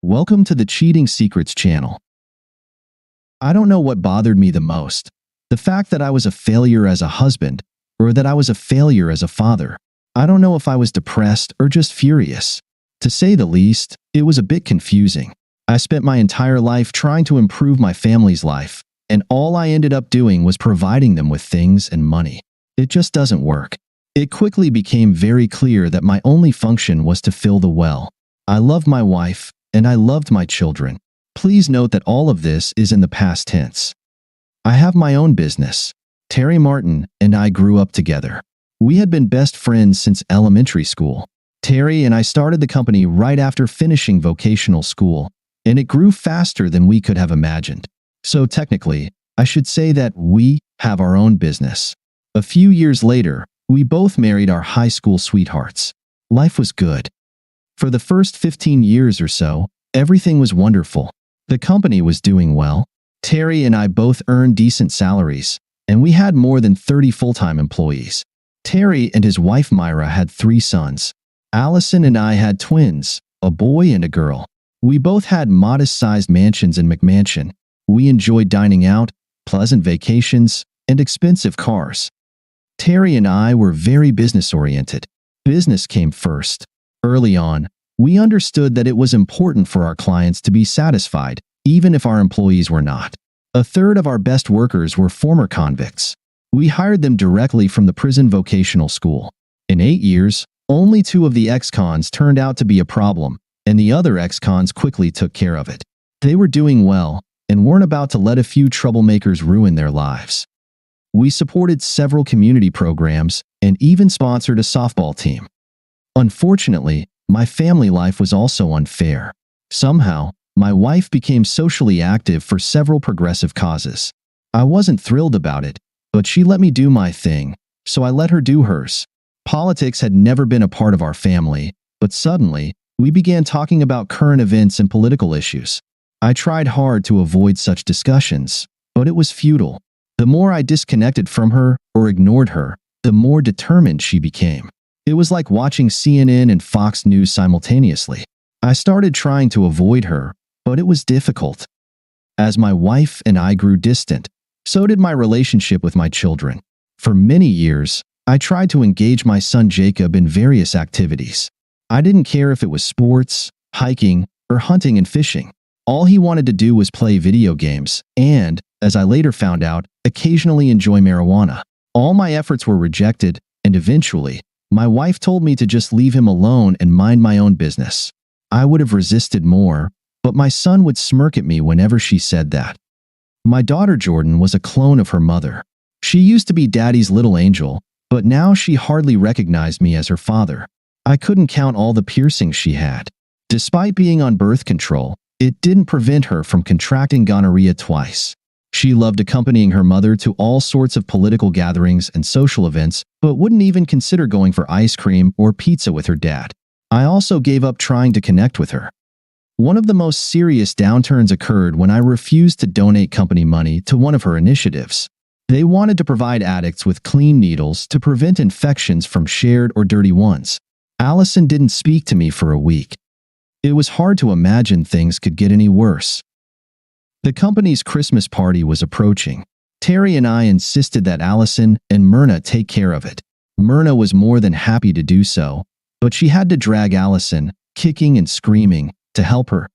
Welcome to the Cheating Secrets channel. I don't know what bothered me the most, the fact that I was a failure as a husband or that I was a failure as a father. I don't know if I was depressed or just furious. To say the least, it was a bit confusing. I spent my entire life trying to improve my family's life, and all I ended up doing was providing them with things and money. It just doesn't work. It quickly became very clear that my only function was to fill the well. I love my wife, and I loved my children. Please note that all of this is in the past tense. I have my own business. Terry Martin and I grew up together. We had been best friends since elementary school. Terry and I started the company right after finishing vocational school, and it grew faster than we could have imagined. So technically, I should say that we have our own business. A few years later, we both married our high school sweethearts. Life was good. For the first 15 years or so, everything was wonderful. The company was doing well. Terry and I both earned decent salaries, and we had more than 30 full-time employees. Terry and his wife Myra had 3 sons. Allison and I had twins, a boy and a girl. We both had modest-sized mansions in McMansion. We enjoyed dining out, pleasant vacations, and expensive cars. Terry and I were very business-oriented. Business came first. Early on, we understood that it was important for our clients to be satisfied, even if our employees were not. A third of our best workers were former convicts. We hired them directly from the prison vocational school. In 8 years, only 2 of the ex-cons turned out to be a problem, and the other ex-cons quickly took care of it. They were doing well and weren't about to let a few troublemakers ruin their lives. We supported several community programs and even sponsored a softball team. Unfortunately, my family life was also unfair. Somehow, my wife became socially active for several progressive causes. I wasn't thrilled about it, but she let me do my thing, so I let her do hers. Politics had never been a part of our family, but suddenly, we began talking about current events and political issues. I tried hard to avoid such discussions, but it was futile. The more I disconnected from her or ignored her, the more determined she became. It was like watching CNN and Fox News simultaneously. I started trying to avoid her, but it was difficult. As my wife and I grew distant, so did my relationship with my children. For many years, I tried to engage my son Jacob in various activities. I didn't care if it was sports, hiking, or hunting and fishing. All he wanted to do was play video games and, as I later found out, occasionally enjoy marijuana. All my efforts were rejected, and eventually, my wife told me to just leave him alone and mind my own business. I would have resisted more, but my son would smirk at me whenever she said that. My daughter Jordan was a clone of her mother. She used to be Daddy's little angel, but now she hardly recognized me as her father. I couldn't count all the piercings she had. Despite being on birth control, it didn't prevent her from contracting gonorrhea twice. She loved accompanying her mother to all sorts of political gatherings and social events, but wouldn't even consider going for ice cream or pizza with her dad. I also gave up trying to connect with her. One of the most serious downturns occurred when I refused to donate company money to one of her initiatives. They wanted to provide addicts with clean needles to prevent infections from shared or dirty ones. Allison didn't speak to me for a week. It was hard to imagine things could get any worse. The company's Christmas party was approaching. Terry and I insisted that Allison and Myrna take care of it. Myrna was more than happy to do so, but she had to drag Allison, kicking and screaming, to help her.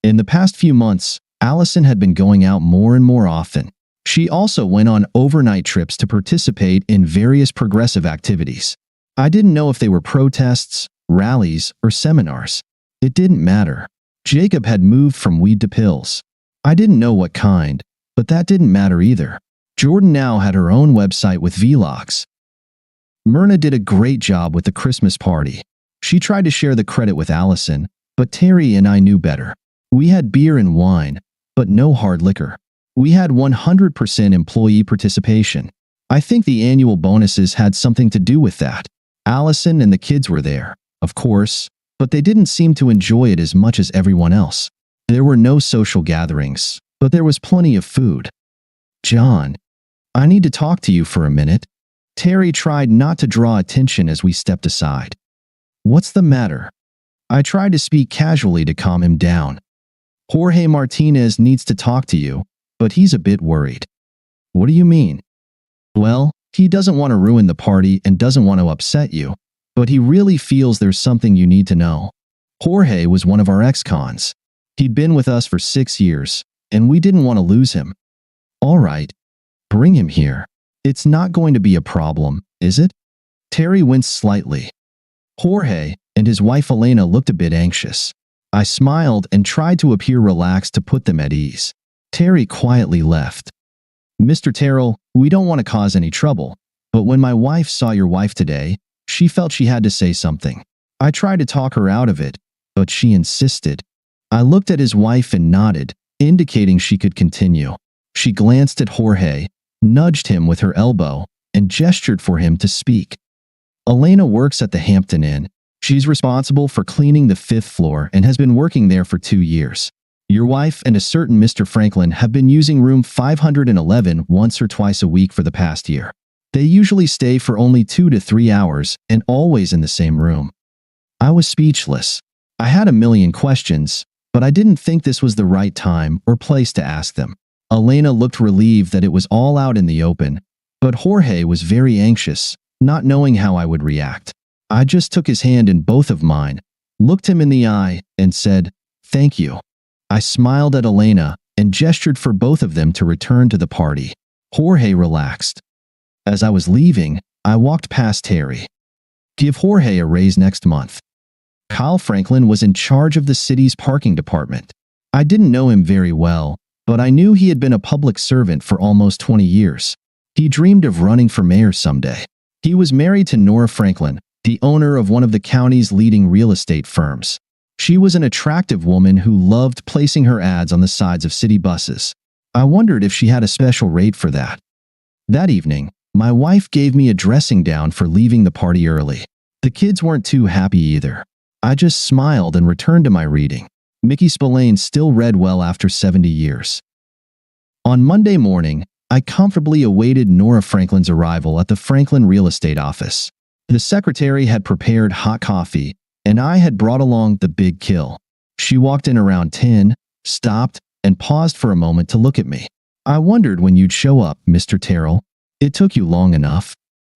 In the past few months, Allison had been going out more and more often. She also went on overnight trips to participate in various progressive activities. I didn't know if they were protests, rallies, or seminars. It didn't matter. Jacob had moved from weed to pills. I didn't know what kind, but that didn't matter either. Jordan now had her own website with vlogs. Myrna did a great job with the Christmas party. She tried to share the credit with Allison, but Terry and I knew better. We had beer and wine, but no hard liquor. We had 100% employee participation. I think the annual bonuses had something to do with that. Allison and the kids were there, of course, but they didn't seem to enjoy it as much as everyone else. There were no social gatherings, but there was plenty of food. John, I need to talk to you for a minute. Terry tried not to draw attention as we stepped aside. What's the matter? I tried to speak casually to calm him down. Jorge Martinez needs to talk to you, but he's a bit worried. What do you mean? Well, he doesn't want to ruin the party and doesn't want to upset you, but he really feels there's something you need to know. Jorge was one of our ex-cons. He'd been with us for 6 years, and we didn't want to lose him. All right, bring him here. It's not going to be a problem, is it? Terry winced slightly. Jorge and his wife Elena looked a bit anxious. I smiled and tried to appear relaxed to put them at ease. Terry quietly left. Mr. Terrell, we don't want to cause any trouble, but when my wife saw your wife today, she felt she had to say something. I tried to talk her out of it, but she insisted. I looked at his wife and nodded, indicating she could continue. She glanced at Jorge, nudged him with her elbow, and gestured for him to speak. Elena works at the Hampton Inn. She's responsible for cleaning the 5th floor and has been working there for 2 years. Your wife and a certain Mr. Franklin have been using room 511 once or twice a week for the past year. They usually stay for only 2 to 3 hours and always in the same room. I was speechless. I had a million questions, but I didn't think this was the right time or place to ask them. Elena looked relieved that it was all out in the open, but Jorge was very anxious, not knowing how I would react. I just took his hand in both of mine, looked him in the eye, and said, "Thank you." I smiled at Elena and gestured for both of them to return to the party. Jorge relaxed. As I was leaving, I walked past Terry. Give Jorge a raise next month. Kyle Franklin was in charge of the city's parking department. I didn't know him very well, but I knew he had been a public servant for almost 20 years. He dreamed of running for mayor someday. He was married to Nora Franklin, the owner of one of the county's leading real estate firms. She was an attractive woman who loved placing her ads on the sides of city buses. I wondered if she had a special rate for that. That evening, my wife gave me a dressing down for leaving the party early. The kids weren't too happy either. I just smiled and returned to my reading. Mickey Spillane still read well after 70 years. On Monday morning, I comfortably awaited Nora Franklin's arrival at the Franklin real estate office. The secretary had prepared hot coffee, and I had brought along the big kill. She walked in around 10, stopped, and paused for a moment to look at me. I wondered when you'd show up, Mr. Terrell. It took you long enough.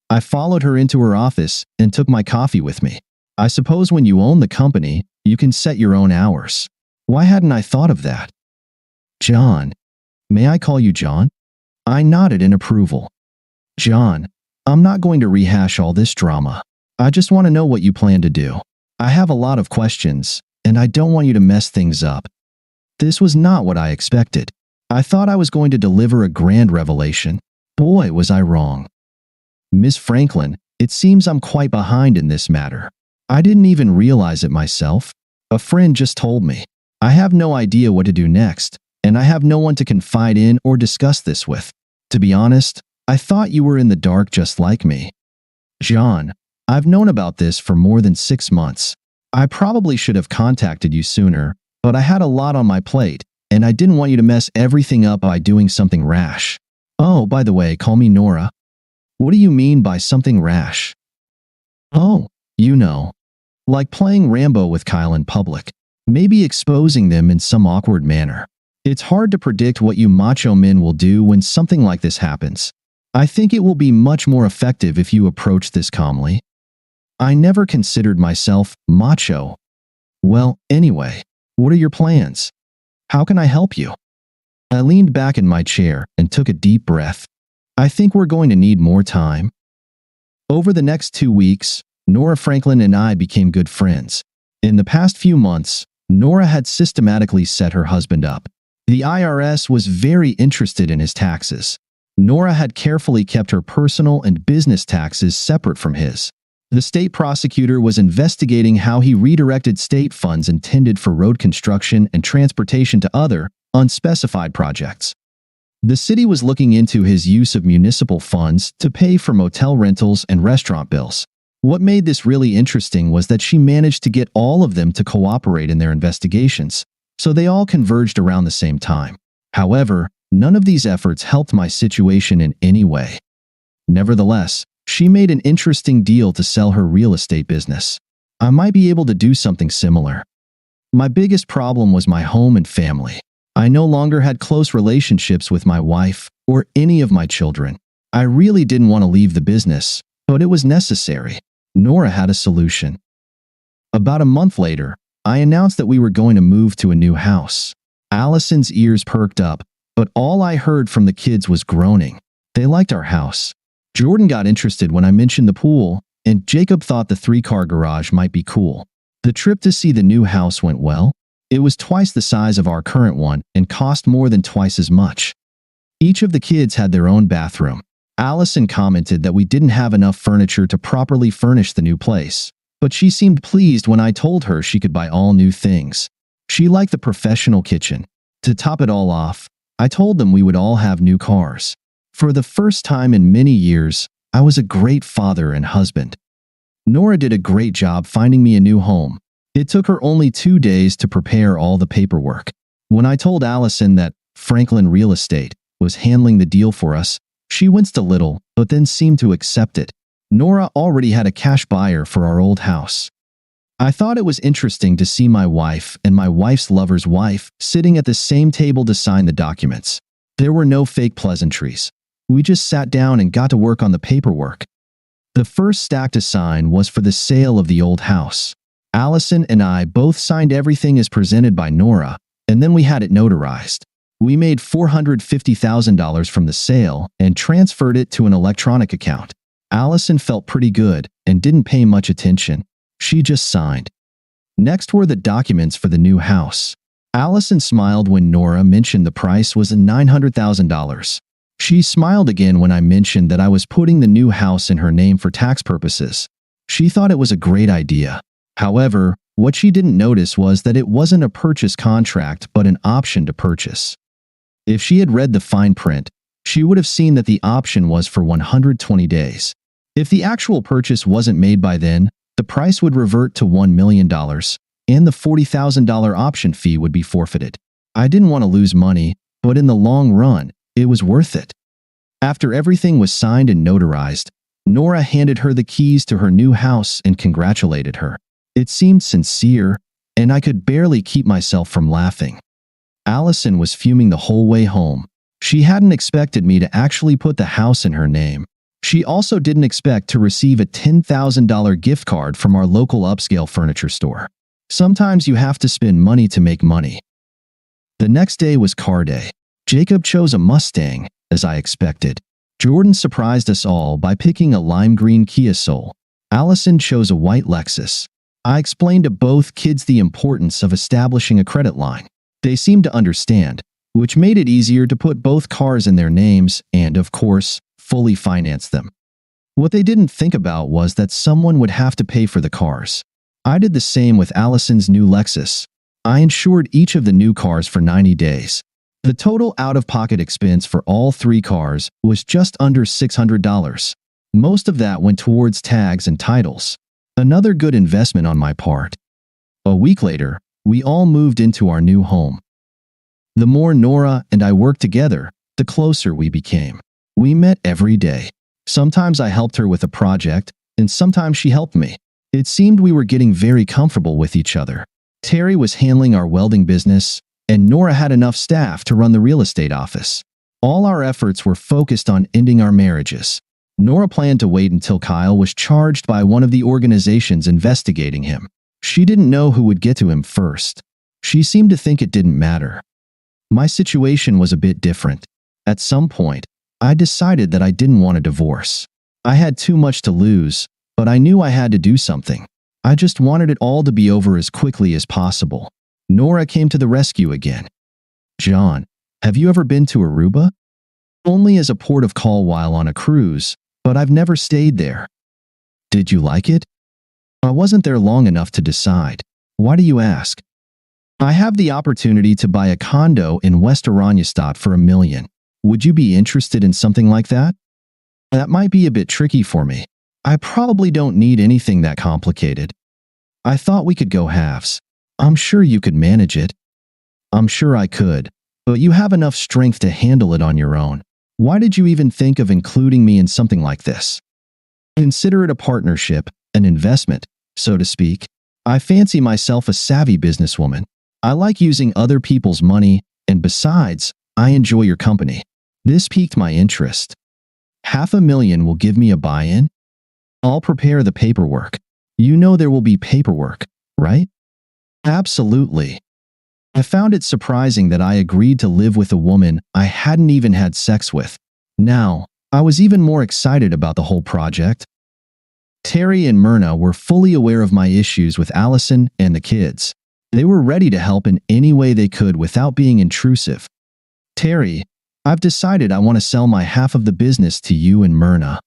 I followed her into her office and took my coffee with me. I suppose when you own the company, you can set your own hours. Why hadn't I thought of that? John. May I call you John? I nodded in approval. John, I'm not going to rehash all this drama. I just want to know what you plan to do. I have a lot of questions, and I don't want you to mess things up. This was not what I expected. I thought I was going to deliver a grand revelation. Boy, was I wrong. Miss Franklin, it seems I'm quite behind in this matter. I didn't even realize it myself. A friend just told me. I have no idea what to do next, and I have no one to confide in or discuss this with. To be honest, I thought you were in the dark just like me. John, I've known about this for more than 6 months. I probably should have contacted you sooner, but I had a lot on my plate, and I didn't want you to mess everything up by doing something rash. Oh, by the way, call me Nora. What do you mean by something rash? Oh, you know. Like playing Rambo with Kyle in public. Maybe exposing them in some awkward manner. It's hard to predict what you macho men will do when something like this happens. I think it will be much more effective if you approach this calmly. I never considered myself macho. Well, anyway, what are your plans? How can I help you? I leaned back in my chair and took a deep breath. I think we're going to need more time. Over the next 2 weeks, Nora Franklin and I became good friends. In the past few months, Nora had systematically set her husband up. The IRS was very interested in his taxes. Nora had carefully kept her personal and business taxes separate from his. The state prosecutor was investigating how he redirected state funds intended for road construction and transportation to other, unspecified projects. The city was looking into his use of municipal funds to pay for motel rentals and restaurant bills. What made this really interesting was that she managed to get all of them to cooperate in their investigations, so they all converged around the same time. However, none of these efforts helped my situation in any way. Nevertheless, she made an interesting deal to sell her real estate business. I might be able to do something similar. My biggest problem was my home and family. I no longer had close relationships with my wife or any of my children. I really didn't want to leave the business, but it was necessary. Nora had a solution. About a month later, I announced that we were going to move to a new house. Allison's ears perked up, but all I heard from the kids was groaning. They liked our house. Jordan got interested when I mentioned the pool, and Jacob thought the 3-car garage might be cool. The trip to see the new house went well. It was twice the size of our current one and cost more than twice as much. Each of the kids had their own bathroom. Allison commented that we didn't have enough furniture to properly furnish the new place, but she seemed pleased when I told her she could buy all new things. She liked the professional kitchen. To top it all off, I told them we would all have new cars. For the first time in many years, I was a great father and husband. Nora did a great job finding me a new home. It took her only 2 days to prepare all the paperwork. When I told Allison that Franklin Real Estate was handling the deal for us, she winced a little, but then seemed to accept it. Nora already had a cash buyer for our old house. I thought it was interesting to see my wife and my wife's lover's wife sitting at the same table to sign the documents. There were no fake pleasantries. We just sat down and got to work on the paperwork. The first stack to sign was for the sale of the old house. Allison and I both signed everything as presented by Nora, and then we had it notarized. We made $450,000 from the sale and transferred it to an electronic account. Allison felt pretty good and didn't pay much attention. She just signed. Next were the documents for the new house. Allison smiled when Nora mentioned the price was $900,000. She smiled again when I mentioned that I was putting the new house in her name for tax purposes. She thought it was a great idea. However, what she didn't notice was that it wasn't a purchase contract but an option to purchase. If she had read the fine print, she would have seen that the option was for 120 days. If the actual purchase wasn't made by then, the price would revert to $1 million, and the $40,000 option fee would be forfeited. I didn't want to lose money, but in the long run, it was worth it. After everything was signed and notarized, Nora handed her the keys to her new house and congratulated her. It seemed sincere, and I could barely keep myself from laughing. Allison was fuming the whole way home. She hadn't expected me to actually put the house in her name. She also didn't expect to receive a $10,000 gift card from our local upscale furniture store. Sometimes you have to spend money to make money. The next day was car day. Jacob chose a Mustang, as I expected. Jordan surprised us all by picking a lime green Kia Soul. Allison chose a white Lexus. I explained to both kids the importance of establishing a credit line. They seemed to understand, which made it easier to put both cars in their names and, of course, fully finance them. What they didn't think about was that someone would have to pay for the cars. I did the same with Allison's new Lexus. I insured each of the new cars for 90 days. The total out-of-pocket expense for all 3 cars was just under $600. Most of that went towards tags and titles. Another good investment on my part. A week later, we all moved into our new home. The more Nora and I worked together, the closer we became. We met every day. Sometimes I helped her with a project, and sometimes she helped me. It seemed we were getting very comfortable with each other. Terry was handling our welding business, and Nora had enough staff to run the real estate office. All our efforts were focused on ending our marriages. Nora planned to wait until Kyle was charged by one of the organizations investigating him. She didn't know who would get to him first. She seemed to think it didn't matter. My situation was a bit different. At some point, I decided that I didn't want a divorce. I had too much to lose, but I knew I had to do something. I just wanted it all to be over as quickly as possible. Nora came to the rescue again. John, have you ever been to Aruba? Only as a port of call while on a cruise, but I've never stayed there. Did you like it? I wasn't there long enough to decide. Why do you ask? I have the opportunity to buy a condo in West Oranjestad for $1 million. Would you be interested in something like that? That might be a bit tricky for me. I probably don't need anything that complicated. I thought we could go halves. I'm sure you could manage it. I'm sure I could, but you have enough strength to handle it on your own. Why did you even think of including me in something like this? Consider it a partnership, an investment, so to speak. I fancy myself a savvy businesswoman. I like using other people's money, and besides, I enjoy your company. This piqued my interest. $500,000 will give me a buy-in? I'll prepare the paperwork. You know there will be paperwork, right? Absolutely. I found it surprising that I agreed to live with a woman I hadn't even had sex with. Now, I was even more excited about the whole project. Terry and Myrna were fully aware of my issues with Allison and the kids. They were ready to help in any way they could without being intrusive. Terry, I've decided I want to sell my half of the business to you and Myrna.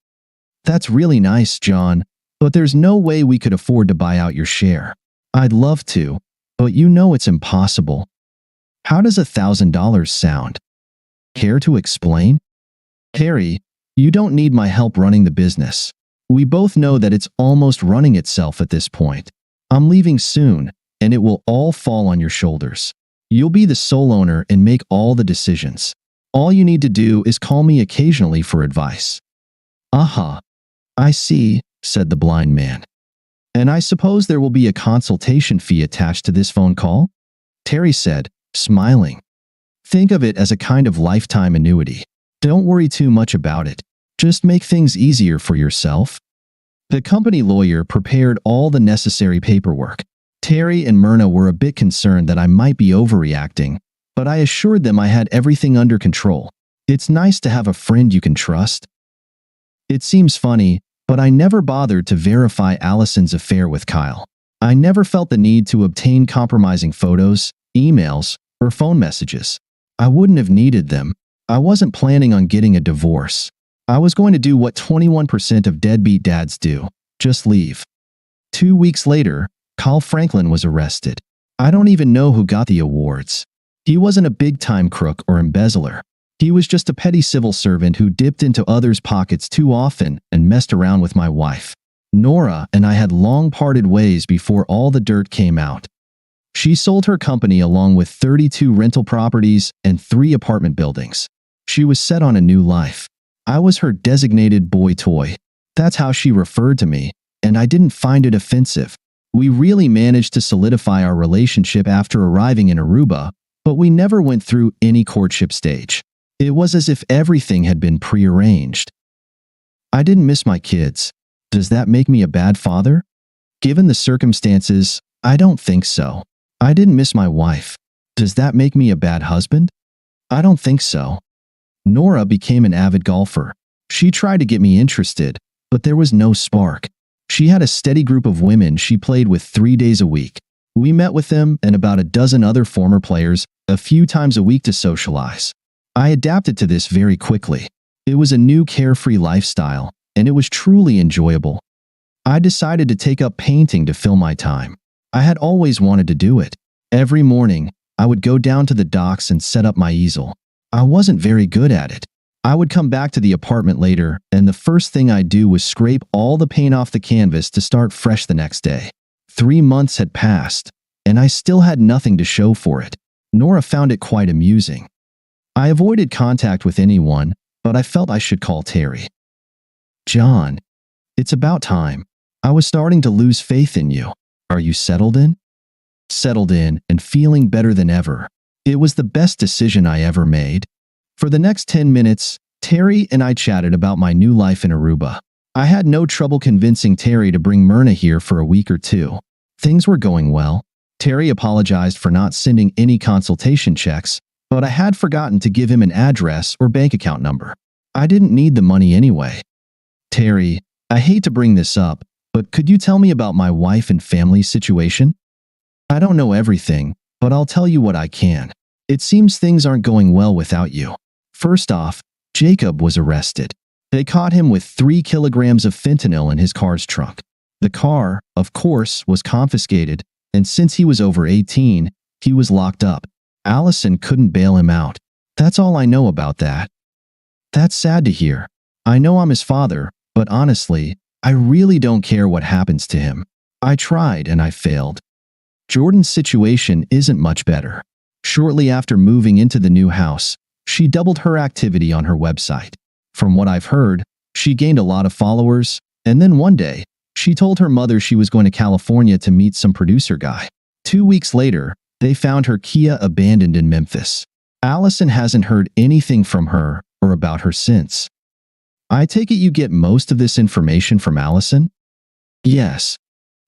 That's really nice, John, but there's no way we could afford to buy out your share. I'd love to, but you know it's impossible. How does $1,000 sound? Care to explain? Terry, you don't need my help running the business. We both know that it's almost running itself at this point. I'm leaving soon, and it will all fall on your shoulders. You'll be the sole owner and make all the decisions. All you need to do is call me occasionally for advice. Aha, I see, said the blind man. And I suppose there will be a consultation fee attached to this phone call? Terry said, smiling. Think of it as a kind of lifetime annuity. Don't worry too much about it. Just make things easier for yourself. The company lawyer prepared all the necessary paperwork. Terry and Myrna were a bit concerned that I might be overreacting, but I assured them I had everything under control. It's nice to have a friend you can trust. It seems funny, but I never bothered to verify Allison's affair with Kyle. I never felt the need to obtain compromising photos, emails, or phone messages. I wouldn't have needed them. I wasn't planning on getting a divorce. I was going to do what 21% of deadbeat dads do, just leave. 2 weeks later, Kyle Franklin was arrested. I don't even know who got the awards. He wasn't a big-time crook or embezzler. He was just a petty civil servant who dipped into others' pockets too often and messed around with my wife. Nora and I had long parted ways before all the dirt came out. She sold her company along with 32 rental properties and 3 apartment buildings. She was set on a new life. I was her designated boy toy. That's how she referred to me, and I didn't find it offensive. We really managed to solidify our relationship after arriving in Aruba, but we never went through any courtship stage. It was as if everything had been prearranged. I didn't miss my kids. Does that make me a bad father? Given the circumstances, I don't think so. I didn't miss my wife. Does that make me a bad husband? I don't think so. Nora became an avid golfer. She tried to get me interested, but there was no spark. She had a steady group of women she played with 3 days a week. We met with them and about a dozen other former players a few times a week to socialize. I adapted to this very quickly. It was a new carefree lifestyle, and it was truly enjoyable. I decided to take up painting to fill my time. I had always wanted to do it. Every morning, I would go down to the docks and set up my easel. I wasn't very good at it. I would come back to the apartment later, and the first thing I'd do was scrape all the paint off the canvas to start fresh the next day. 3 months had passed, and I still had nothing to show for it. Nora found it quite amusing. I avoided contact with anyone, but I felt I should call Terry. John, it's about time. I was starting to lose faith in you. Are you settled in? Settled in and feeling better than ever. It was the best decision I ever made. For the next 10 minutes, Terry and I chatted about my new life in Aruba. I had no trouble convincing Terry to bring Myrna here for a week or 2. Things were going well. Terry apologized for not sending any consultation checks, but I had forgotten to give him an address or bank account number. I didn't need the money anyway. Terry, I hate to bring this up, but could you tell me about my wife and family situation? I don't know everything, but I'll tell you what I can. It seems things aren't going well without you. First off, Jacob was arrested. They caught him with 3 kilograms of fentanyl in his car's trunk. The car, of course, was confiscated, and since he was over 18, he was locked up. Allison couldn't bail him out. That's all I know about that. That's sad to hear. I know I'm his father, but honestly, I really don't care what happens to him. I tried and I failed. Jordan's situation isn't much better. Shortly after moving into the new house, she doubled her activity on her website. From what I've heard, she gained a lot of followers, and then one day, She told her mother she was going to California to meet some producer guy. 2 weeks later, they found her Kia abandoned in Memphis. Allison hasn't heard anything from her or about her since. I take it you get most of this information from Allison? Yes.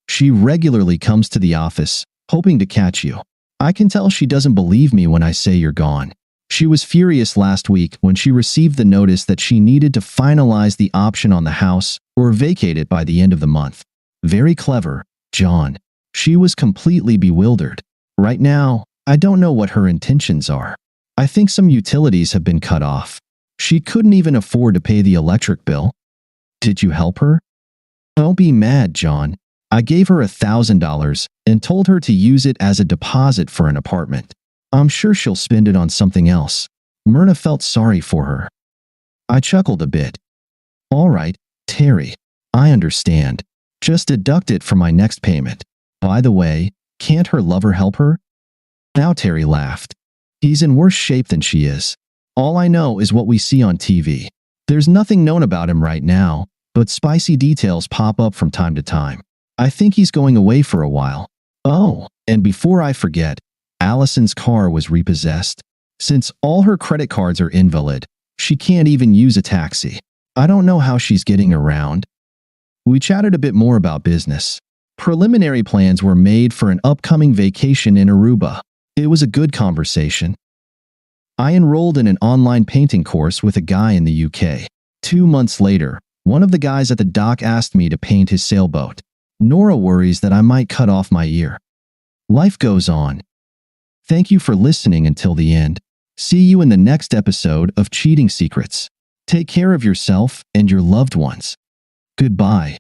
She regularly comes to the office, hoping to catch you. I can tell she doesn't believe me when I say you're gone. She was furious last week when she received the notice that she needed to finalize the option on the house or vacate it by the end of the month. Very clever, John. She was completely bewildered. Right now, I don't know what her intentions are. I think some utilities have been cut off. She couldn't even afford to pay the electric bill. Did you help her? Don't be mad, John. I gave her $1,000 and told her to use it as a deposit for an apartment. I'm sure she'll spend it on something else. Myrna felt sorry for her. I chuckled a bit. All right, Terry. I understand. Just deduct it from my next payment. By the way, can't her lover help her? Now Terry laughed. He's in worse shape than she is. All I know is what we see on TV. There's nothing known about him right now, but spicy details pop up from time to time. I think he's going away for a while. Oh, and before I forget, Allison's car was repossessed. Since all her credit cards are invalid, she can't even use a taxi. I don't know how she's getting around. We chatted a bit more about business. Preliminary plans were made for an upcoming vacation in Aruba. It was a good conversation. I enrolled in an online painting course with a guy in the UK. 2 months later, one of the guys at the dock asked me to paint his sailboat. Nora worries that I might cut off my ear. Life goes on. Thank you for listening until the end. See you in the next episode of Cheating Secrets. Take care of yourself and your loved ones. Goodbye.